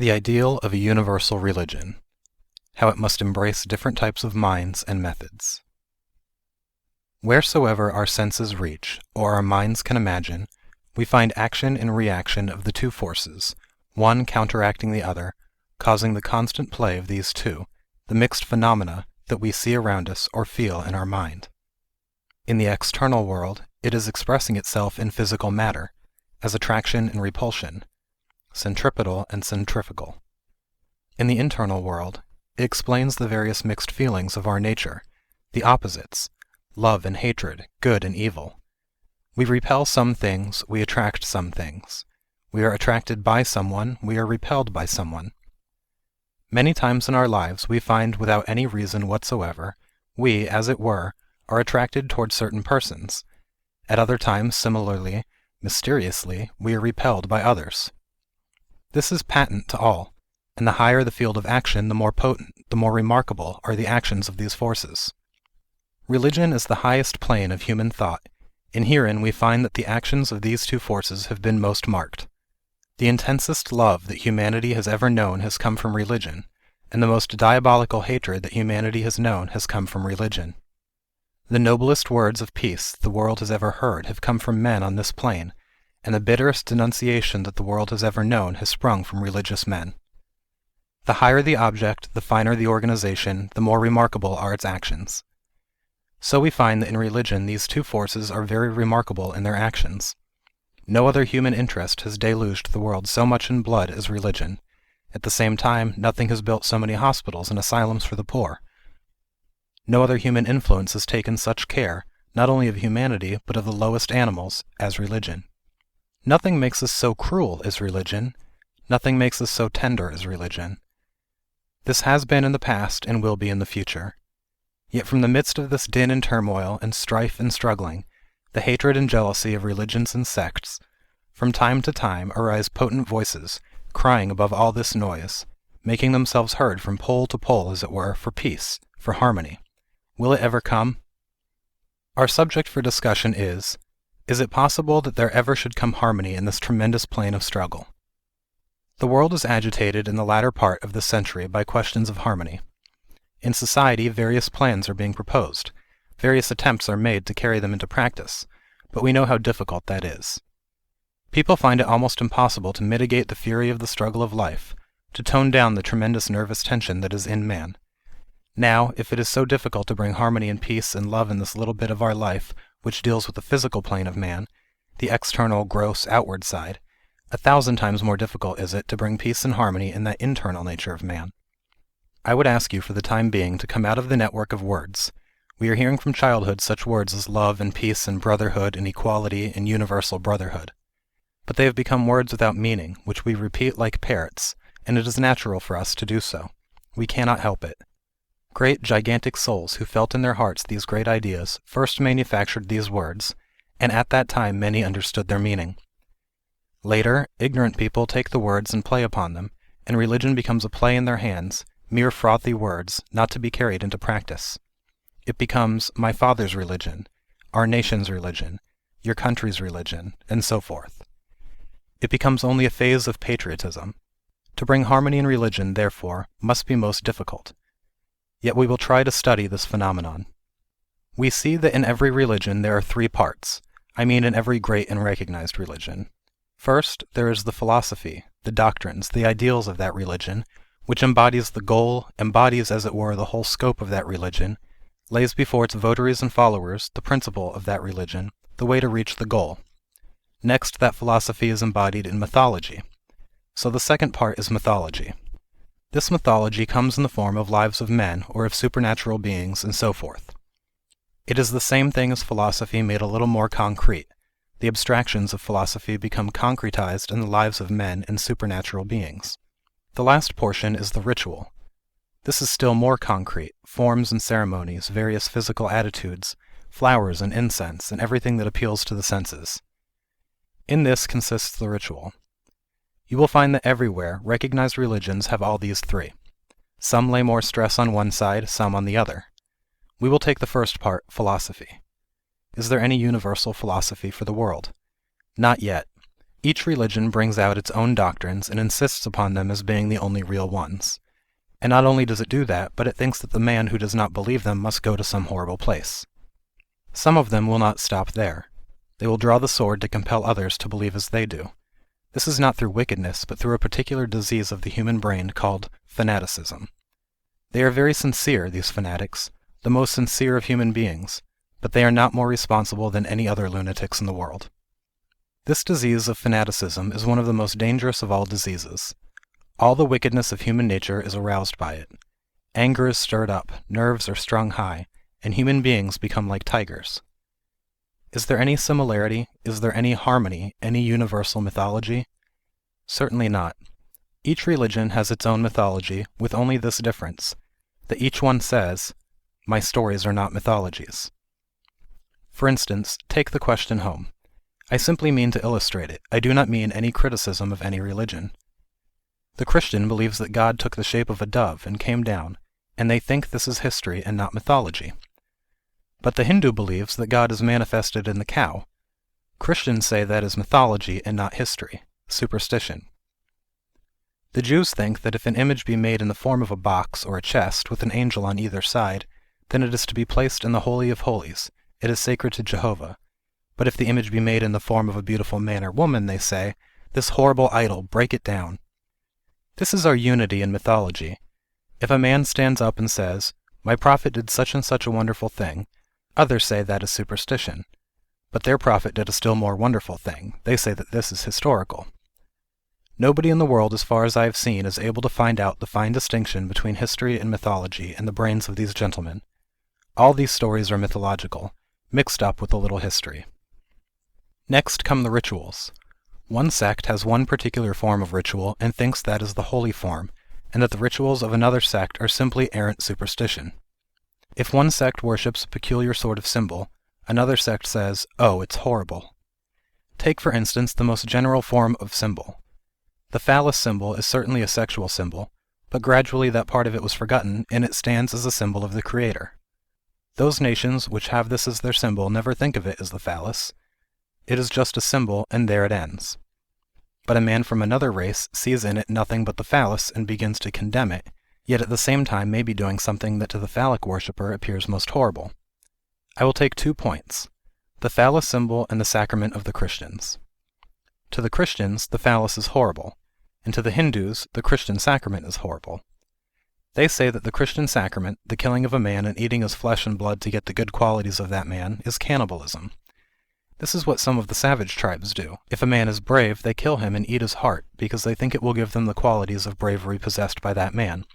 The ideal of a universal religion. How it must embrace different types of minds and methods. Wheresoever our senses reach, or our minds can imagine, we find action and reaction of the two forces, one counteracting the other, causing the constant play of these two, the mixed phenomena that we see around us or feel in our mind. In the external world, it is expressing itself in physical matter, as attraction and repulsion, centripetal and centrifugal. In the internal world, it explains the various mixed feelings of our nature, the opposites, love and hatred, good and evil. We repel some things, we attract some things. We are attracted by someone, we are repelled by someone. Many times in our lives we find without any reason whatsoever, we, as it were, are attracted toward certain persons. At other times, similarly, mysteriously, we are repelled by others. This is patent to all, and the higher the field of action, the more potent, the more remarkable are the actions of these forces. Religion is the highest plane of human thought, and herein we find that the actions of these two forces have been most marked. The intensest love that humanity has ever known has come from religion, and the most diabolical hatred that humanity has known has come from religion. The noblest words of peace the world has ever heard have come from men on this plane, and the bitterest denunciation that the world has ever known has sprung from religious men. The higher the object, the finer the organization, the more remarkable are its actions. So we find that in religion these two forces are very remarkable in their actions. No other human interest has deluged the world so much in blood as religion. At the same time, nothing has built so many hospitals and asylums for the poor. No other human influence has taken such care, not only of humanity, but of the lowest animals, as religion. Nothing makes us so cruel as religion. Nothing makes us so tender as religion. This has been in the past and will be in the future. Yet from the midst of this din and turmoil, and strife and struggling, the hatred and jealousy of religions and sects, from time to time arise potent voices, crying above all this noise, making themselves heard from pole to pole, as it were, for peace, for harmony. Will it ever come? Our subject for discussion is it possible that there ever should come harmony in this tremendous plane of struggle? The world is agitated in the latter part of this century by questions of harmony. In society, various plans are being proposed. Various attempts are made to carry them into practice, but we know how difficult that is. People find it almost impossible to mitigate the fury of the struggle of life, to tone down the tremendous nervous tension that is in man. Now, if it is so difficult to bring harmony and peace and love in this little bit of our life which deals with the physical plane of man, the external, gross, outward side, 1,000 times more difficult is it to bring peace and harmony in that internal nature of man. I would ask you for the time being to come out of the network of words. We are hearing from childhood such words as love and peace and brotherhood and equality and universal brotherhood. But they have become words without meaning, which we repeat like parrots, and it is natural for us to do so. We cannot help it. Great, gigantic souls who felt in their hearts these great ideas first manufactured these words, and at that time many understood their meaning. Later, ignorant people take the words and play upon them, and religion becomes a play in their hands, mere frothy words, not to be carried into practice. It becomes my father's religion, our nation's religion, your country's religion, and so forth. It becomes only a phase of patriotism. To bring harmony in religion, therefore, must be most difficult. Yet we will try to study this phenomenon. We see that in every religion there are three parts, I mean in every great and recognized religion. First, there is the philosophy, the doctrines, the ideals of that religion, which embodies the goal, embodies as it were the whole scope of that religion, lays before its votaries and followers the principle of that religion, the way to reach the goal. Next, that philosophy is embodied in mythology. So the second part is mythology. This mythology comes in the form of lives of men, or of supernatural beings, and so forth. It is the same thing as philosophy made a little more concrete. The abstractions of philosophy become concretized in the lives of men and supernatural beings. The last portion is the ritual. This is still more concrete, forms and ceremonies, various physical attitudes, flowers and incense, and everything that appeals to the senses. In this consists the ritual. You will find that everywhere, recognized religions have all these three. Some lay more stress on one side, some on the other. We will take the first part, philosophy. Is there any universal philosophy for the world? Not yet. Each religion brings out its own doctrines and insists upon them as being the only real ones. And not only does it do that, but it thinks that the man who does not believe them must go to some horrible place. Some of them will not stop there. They will draw the sword to compel others to believe as they do. This is not through wickedness, but through a particular disease of the human brain called fanaticism. They are very sincere, these fanatics, the most sincere of human beings, but they are not more responsible than any other lunatics in the world. This disease of fanaticism is one of the most dangerous of all diseases. All the wickedness of human nature is aroused by it. Anger is stirred up, nerves are strung high, and human beings become like tigers. Is there any similarity, is there any harmony, any universal mythology? Certainly not. Each religion has its own mythology, with only this difference, that each one says, "My stories are not mythologies." For instance, take the question home. I simply mean to illustrate it. I do not mean any criticism of any religion. The Christian believes that God took the shape of a dove and came down, and they think this is history and not mythology. But the Hindu believes that God is manifested in the cow. Christians say that is mythology and not history, superstition. The Jews think that if an image be made in the form of a box or a chest with an angel on either side, then it is to be placed in the Holy of Holies, it is sacred to Jehovah. But if the image be made in the form of a beautiful man or woman, they say, "This horrible idol, break it down." This is our unity in mythology. If a man stands up and says, "My prophet did such and such a wonderful thing," others say that is superstition. But their prophet did a still more wonderful thing. They say that this is historical. Nobody in the world, as far as I have seen, is able to find out the fine distinction between history and mythology in the brains of these gentlemen. All these stories are mythological, mixed up with a little history. Next come the rituals. One sect has one particular form of ritual and thinks that is the holy form, and that the rituals of another sect are simply errant superstition. If one sect worships a peculiar sort of symbol, another sect says, "Oh, it's horrible." Take for instance the most general form of symbol. The phallus symbol is certainly a sexual symbol, but gradually that part of it was forgotten, and it stands as a symbol of the Creator. Those nations which have this as their symbol never think of it as the phallus. It is just a symbol, and there it ends. But a man from another race sees in it nothing but the phallus and begins to condemn it, yet at the same time may be doing something that to the phallic worshipper appears most horrible. I will take 2 points, the phallus symbol and the sacrament of the Christians. To the Christians, the phallus is horrible, and to the Hindus, the Christian sacrament is horrible. They say that the Christian sacrament, the killing of a man and eating his flesh and blood to get the good qualities of that man, is cannibalism. This is what some of the savage tribes do. If a man is brave, they kill him and eat his heart, because they think it will give them the qualities of bravery possessed by that man.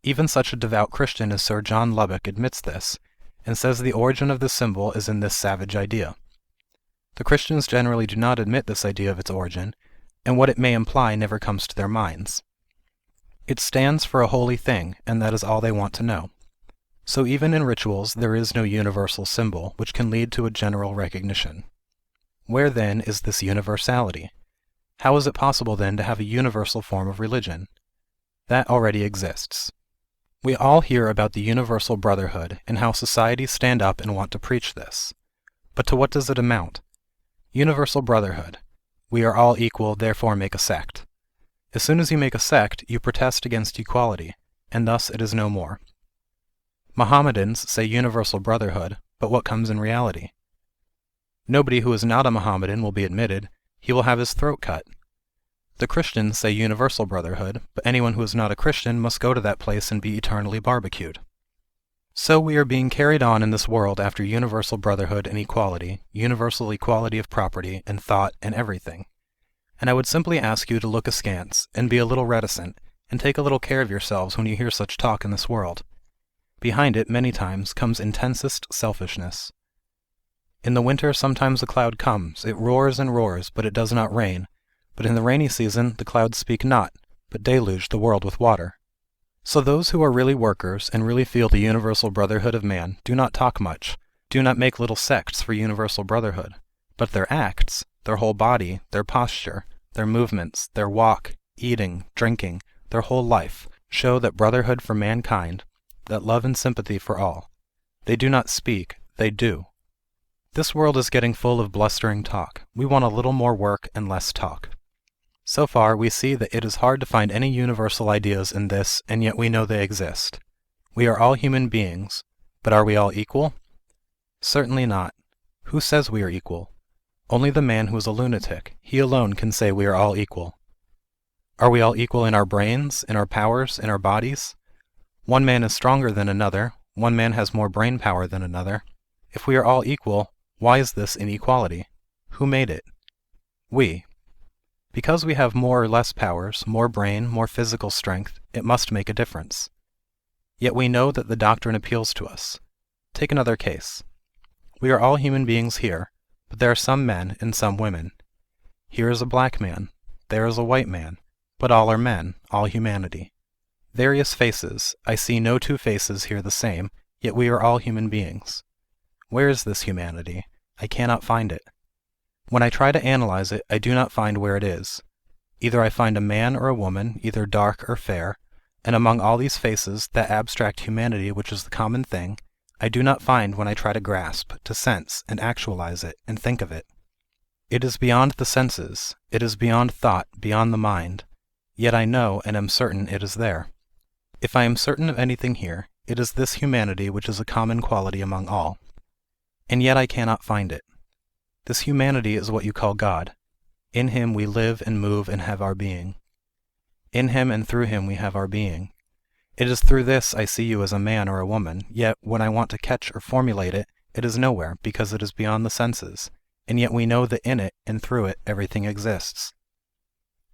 Even such a devout Christian as Sir John Lubbock admits this, and says the origin of this symbol is in this savage idea. The Christians generally do not admit this idea of its origin, and what it may imply never comes to their minds. It stands for a holy thing, and that is all they want to know. So even in rituals there is no universal symbol which can lead to a general recognition. Where then is this universality? How is it possible then to have a universal form of religion? That already exists. We all hear about the universal brotherhood and how societies stand up and want to preach this. But to what does it amount? Universal brotherhood. We are all equal, therefore make a sect. As soon as you make a sect, you protest against equality, and thus it is no more. Mohammedans say universal brotherhood, but what comes in reality? Nobody who is not a Mohammedan will be admitted, he will have his throat cut. The Christians say universal brotherhood, but anyone who is not a Christian must go to that place and be eternally barbecued. So we are being carried on in this world after universal brotherhood and equality, universal equality of property and thought and everything. And I would simply ask you to look askance, and be a little reticent, and take a little care of yourselves when you hear such talk in this world. Behind it, many times, comes intensest selfishness. In the winter sometimes a cloud comes, it roars and roars, but it does not rain, but in the rainy season the clouds speak not, but deluge the world with water. So those who are really workers, and really feel the universal brotherhood of man, do not talk much, do not make little sects for universal brotherhood, but their acts, their whole body, their posture, their movements, their walk, eating, drinking, their whole life, show that brotherhood for mankind, that love and sympathy for all. They do not speak, they do. This world is getting full of blustering talk. We want a little more work and less talk. So far, we see that it is hard to find any universal ideas in this, and yet we know they exist. We are all human beings, but are we all equal? Certainly not. Who says we are equal? Only the man who is a lunatic. He alone can say we are all equal. Are we all equal in our brains, in our powers, in our bodies? One man is stronger than another. One man has more brain power than another. If we are all equal, why is this inequality? Who made it? We. Because we have more or less powers, more brain, more physical strength, it must make a difference. Yet we know that the doctrine appeals to us. Take another case. We are all human beings here, but there are some men and some women. Here is a black man, there is a white man, but all are men, all humanity. Various faces, I see no two faces here the same, yet we are all human beings. Where is this humanity? I cannot find it. When I try to analyze it, I do not find where it is. Either I find a man or a woman, either dark or fair, and among all these faces, that abstract humanity which is the common thing, I do not find when I try to grasp, to sense, and actualize it, and think of it. It is beyond the senses, it is beyond thought, beyond the mind, yet I know and am certain it is there. If I am certain of anything here, it is this humanity which is a common quality among all. And yet I cannot find it. This humanity is what you call God. In him we live and move and have our being. In him and through him we have our being. It is through this I see you as a man or a woman, yet when I want to catch or formulate it, it is nowhere, because it is beyond the senses, and yet we know that in it and through it everything exists.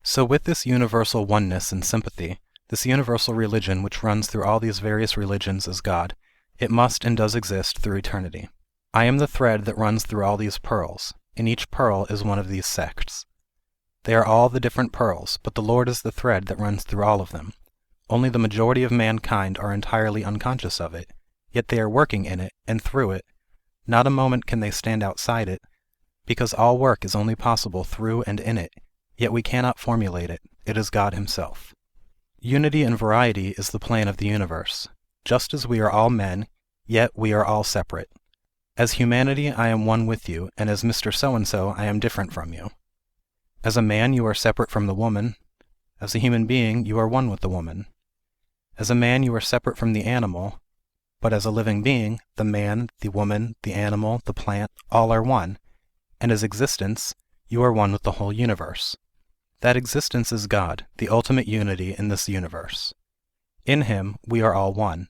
So with this universal oneness and sympathy, this universal religion which runs through all these various religions as God, it must and does exist through eternity. I am the thread that runs through all these pearls, and each pearl is one of these sects. They are all the different pearls, but the Lord is the thread that runs through all of them. Only the majority of mankind are entirely unconscious of it, yet they are working in it, and through it. Not a moment can they stand outside it, because all work is only possible through and in it, yet we cannot formulate it. It is God himself. Unity and variety is the plan of the universe. Just as we are all men, yet we are all separate. As humanity, I am one with you, and as Mr. So-and-so, I am different from you. As a man, you are separate from the woman. As a human being, you are one with the woman. As a man, you are separate from the animal, but as a living being, the man, the woman, the animal, the plant, all are one, and as existence, you are one with the whole universe. That existence is God, the ultimate unity in this universe. In him, we are all one.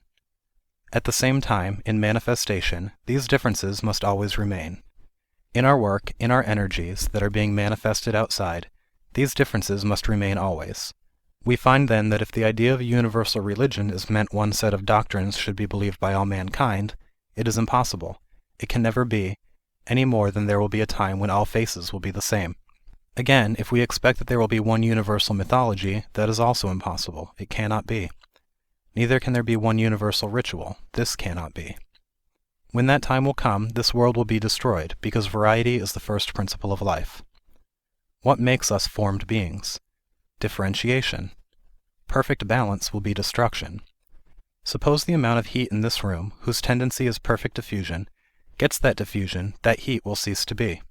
At the same time, in manifestation, these differences must always remain. In our work, in our energies that are being manifested outside, these differences must remain always. We find then that if the idea of a universal religion is meant one set of doctrines should be believed by all mankind, it is impossible. It can never be, any more than there will be a time when all faces will be the same. Again, if we expect that there will be one universal mythology, that is also impossible. It cannot be. Neither can there be one universal ritual. This cannot be. When that time will come, this world will be destroyed, because variety is the first principle of life. What makes us formed beings? Differentiation. Perfect balance will be destruction. Suppose the amount of heat in this room, whose tendency is perfect diffusion, gets that diffusion, that heat will cease to be.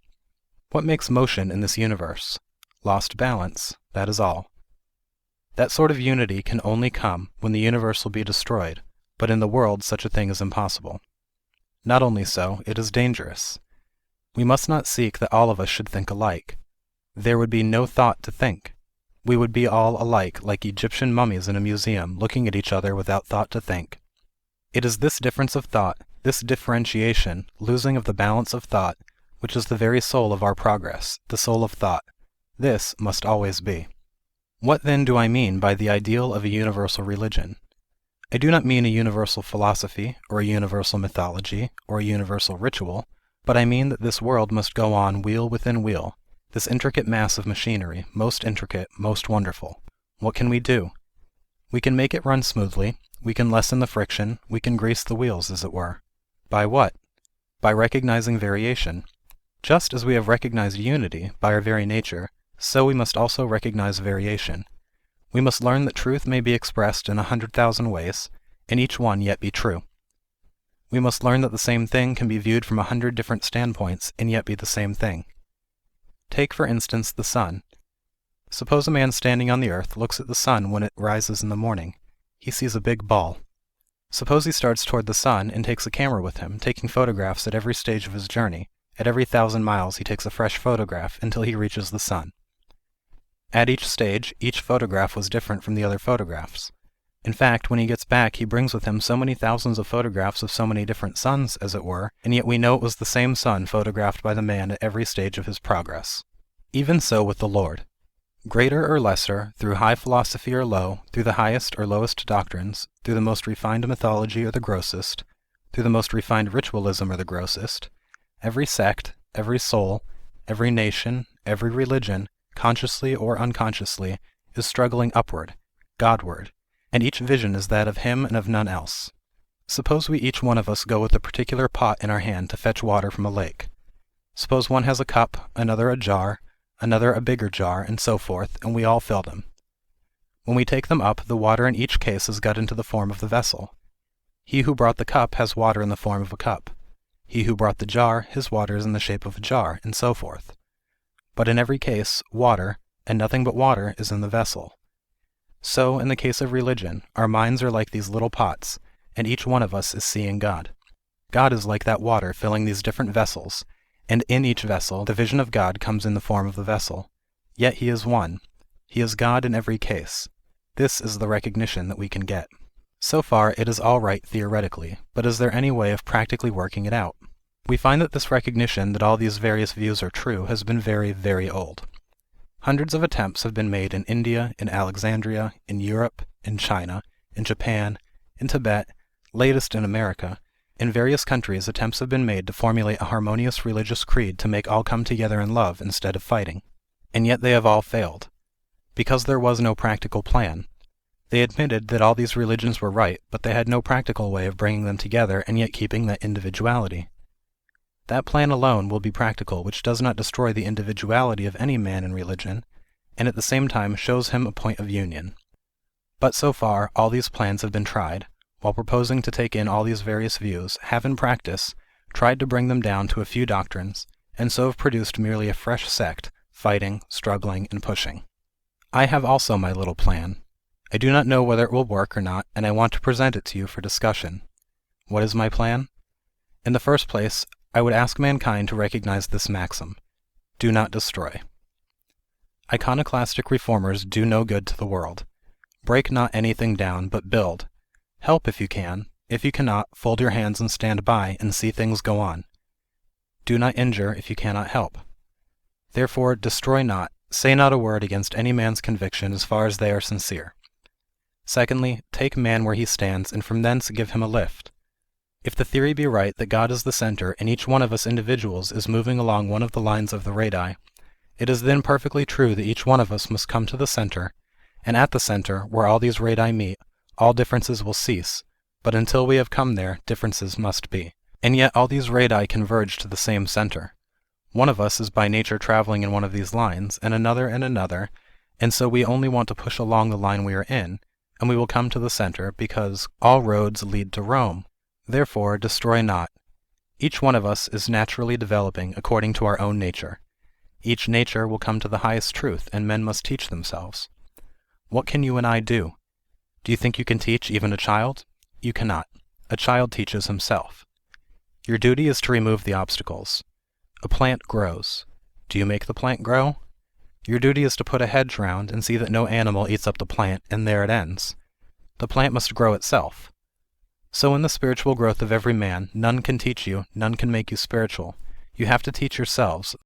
What makes motion in this universe? Lost balance, that is all. That sort of unity can only come when the universe will be destroyed, but in the world such a thing is impossible. Not only so, it is dangerous. We must not seek that all of us should think alike. There would be no thought to think. We would be all alike, like Egyptian mummies in a museum, looking at each other without thought to think. It is this difference of thought, this differentiation, losing of the balance of thought, which is the very soul of our progress, the soul of thought. This must always be. What then do I mean by the ideal of a universal religion? I do not mean a universal philosophy, or a universal mythology, or a universal ritual, but I mean that this world must go on wheel within wheel, this intricate mass of machinery, most intricate, most wonderful. What can we do? We can make it run smoothly, we can lessen the friction, we can grease the wheels, as it were. By what? By recognizing variation. Just as we have recognized unity, by our very nature, so we must also recognize variation. We must learn that truth may be expressed in 100,000 ways, and each one yet be true. We must learn that the same thing can be viewed from 100 different standpoints and yet be the same thing. Take, for instance, the sun. Suppose a man standing on the earth looks at the sun when it rises in the morning. He sees a big ball. Suppose he starts toward the sun and takes a camera with him, taking photographs at every stage of his journey. At every 1,000 miles he takes a fresh photograph until he reaches the sun. At each stage, each photograph was different from the other photographs. In fact, when he gets back, he brings with him so many thousands of photographs of so many different suns, as it were, and yet we know it was the same sun photographed by the man at every stage of his progress. Even so with the Lord. Greater or lesser, through high philosophy or low, through the highest or lowest doctrines, through the most refined mythology or the grossest, through the most refined ritualism or the grossest, every sect, every soul, every nation, every religion, consciously or unconsciously, is struggling upward, Godward, and each vision is that of him and of none else. Suppose we each one of us go with a particular pot in our hand to fetch water from a lake. Suppose one has a cup, another a jar, another a bigger jar, and so forth, and we all fill them. When we take them up, the water in each case is got into the form of the vessel. He who brought the cup has water in the form of a cup. He who brought the jar, his water is in the shape of a jar, and so forth. But in every case, water, and nothing but water, is in the vessel. So, in the case of religion, our minds are like these little pots, and each one of us is seeing God. God is like that water filling these different vessels, and in each vessel the vision of God comes in the form of the vessel. Yet he is one. He is God in every case. This is the recognition that we can get. So far, it is all right theoretically, but is there any way of practically working it out? We find that this recognition that all these various views are true has been very, very old. Hundreds of attempts have been made in India, in Alexandria, in Europe, in China, in Japan, in Tibet, latest in America. In various countries, attempts have been made to formulate a harmonious religious creed to make all come together in love instead of fighting. And yet they have all failed. Because there was no practical plan. They admitted that all these religions were right, but they had no practical way of bringing them together and yet keeping that individuality. That plan alone will be practical which does not destroy the individuality of any man in religion, and at the same time shows him a point of union. But so far, all these plans have been tried, while proposing to take in all these various views, have in practice tried to bring them down to a few doctrines, and so have produced merely a fresh sect, fighting, struggling, and pushing. I have also my little plan. I do not know whether it will work or not, and I want to present it to you for discussion. What is my plan? In the first place, I would ask mankind to recognize this maxim: do not destroy. Iconoclastic reformers do no good to the world. Break not anything down, but build. Help if you can. If you cannot, fold your hands and stand by, and see things go on. Do not injure if you cannot help. Therefore, destroy not, say not a word against any man's conviction as far as they are sincere. Secondly, take man where he stands, and from thence give him a lift. If the theory be right that God is the center, and each one of us individuals is moving along one of the lines of the radii, it is then perfectly true that each one of us must come to the center, and at the center, where all these radii meet, all differences will cease, but until we have come there, differences must be. And yet all these radii converge to the same center. One of us is by nature traveling in one of these lines, and another in another, and so we only want to push along the line we are in, and we will come to the center, because all roads lead to Rome. Therefore, destroy not. Each one of us is naturally developing according to our own nature. Each nature will come to the highest truth, and men must teach themselves. What can you and I do? Do you think you can teach even a child? You cannot. A child teaches himself. Your duty is to remove the obstacles. A plant grows. Do you make the plant grow? Your duty is to put a hedge round and see that no animal eats up the plant, and there it ends. The plant must grow itself. So in the spiritual growth of every man, none can teach you, none can make you spiritual. You have to teach yourselves,